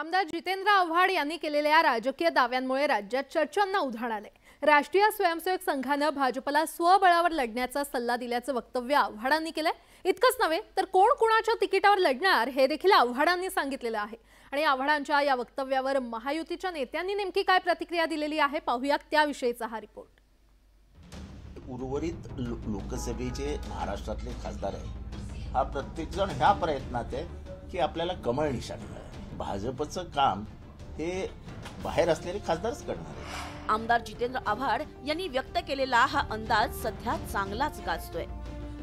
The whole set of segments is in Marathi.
आमदार जितेंद्र आव्हाड यांनी केलेल्या राजकीय दाव्यांमुळे राज्यात चर्चांना उधाण आले। राष्ट्रीय स्वयंसेवक संघाने भाजपला स्वबळावर लढण्याचा सल्ला दिल्याचं वक्तव्य आव्हाडांनी केलंय। इतकंच नव्हे तर कोण कोणाच्या तिकिटावर लढणार हे देखील आव्हाडांनी सांगितलेलं आहे। आणि आव्हाडांच्या या वक्तव्यावर महायुतीच्या नेत्यांनी नेमकी काय प्रतिक्रिया दिलेली आहे पाहूया त्याविषयीचा हा रिपोर्ट। उर्वरित लोकसभेचे महाराष्ट्रातले खासदार आहे हा प्रत्येक जण ह्या प्रयत्नात आहे की आपल्याला कमळ निशाणी मिळावे। भाजपचं काम हे बाहेर असलेले खासदारच करणार आहेत। आमदार जितेंद्र आव्हाड यांनी व्यक्त केलेला हा अंदाज सध्या चांगलाच गाजतोय।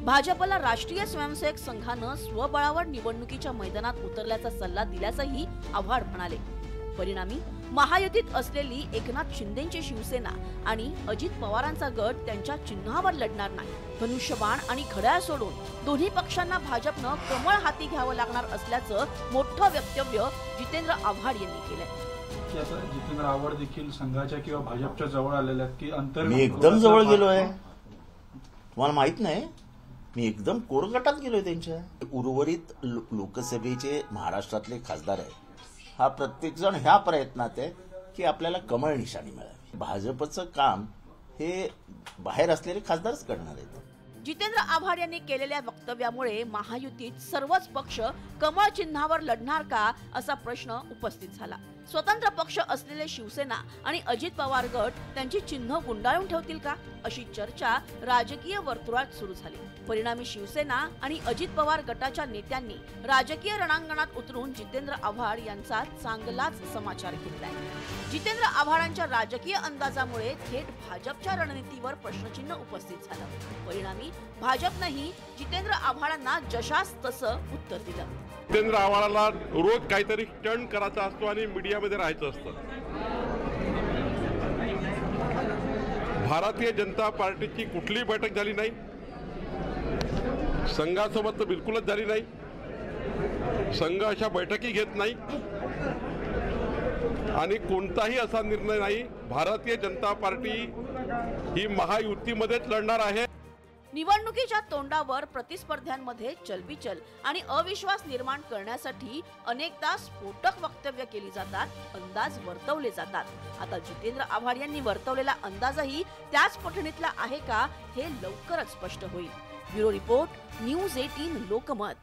भाजपला राष्ट्रीय स्वयंसेवक संघाने स्वबळावर निवडणुकीच्या मैदानात उतरल्याचा सल्ला दिल्याचंही आव्हाड म्हणाले। परिणामी महायुतीत असलेली एकनाथ शिंदेची शिवसेना आणि अजित पवारांचा गट त्यांच्या चिन्हावर लढणार नाही। धनुष्यबाण आणि घड्याळ सोडून दोन्ही पक्षांना भाजपनं कमळ हाती घ्यावं लागणार असल्याचं मोठं वक्तव्य जितेंद्र आव्हाड यांनी केलंय। आता जितेंद्र आव्हाड देखील संघाच्या किंवा भाजपच्या जवळ आलेले आहेत की अंतर मी एकदम जवळ गेलोय, तुम्हाला माहित नाही, मी एकदम कोर गटात गेलोय त्यांच्या। उर्वरित लोकसभेचे महाराष्ट्रातले खासदार आहे हा प्रत्येक जण ह्या प्रयत्नात आहे की आपल्याला कमळ निशाणी मिळावी। भाजपचं काम हे बाहेर असलेले खासदारच करणार आहेत। जितेंद्र आव्हाड यांनी केलेल्या वक्तव्यामुळे महायुतीत सर्वच पक्ष कमळ चिन्हावर लढणार का असा प्रश्न उपस्थित झाला। स्वतंत्र पक्ष असलेले शिवसेना आणि अजित पवार गट त्यांची चिन्ह गुंडाळून ठेवतील का अशी चर्चा राजकीय वर्तुळात सुरू झाली। परिणामी शिवसेना आणि अजित पवार गटाच्या नेत्यांनी राजकीय रणांगणात उतरून जितेंद्र आव्हाड यांचा चांगलाच समाचार घेतलाय। जितेंद्र आव्हाडांच्या राजकीय अंदाजामुळे थेट भाजपच्या रणनीतीवर प्रश्नचिन्ह उपस्थित झालं। परिणामी भाजपनेही जितेंद्र आव्हाडांना जशास तसं उत्तर दिलं। जितेंद्र आव्हाडाला रोज काहीतरी स्टंट करायचा असतो आणि मीडियामध्ये राहायचं असतं। भारतीय जनता पार्टीची कुठलीही बैठक झाली नाही, संघासोबत तर बिलकुलच झाली नाही। संघ अशा बैठकी घेत नाही आणि कोणताही असा निर्णय नाही। भारतीय जनता पार्टी ही महायुतीमध्येच लढणार आहे। निवडणुकीच्या तोंडावर प्रतिस्पर्ध्यांमध्ये चलबिचल आणि अविश्वास निर्माण करण्यासाठी अनेकदा स्फोटक वक्तव्य केली जातात, अंदाज वर्तवले जातात। आता जितेंद्र आव्हाड यांनी वर्तवलेला अंदाजही त्याच पठणीतला आहे का हे लवकरच स्पष्ट होईल। Bureau report, news 18 Lokmat.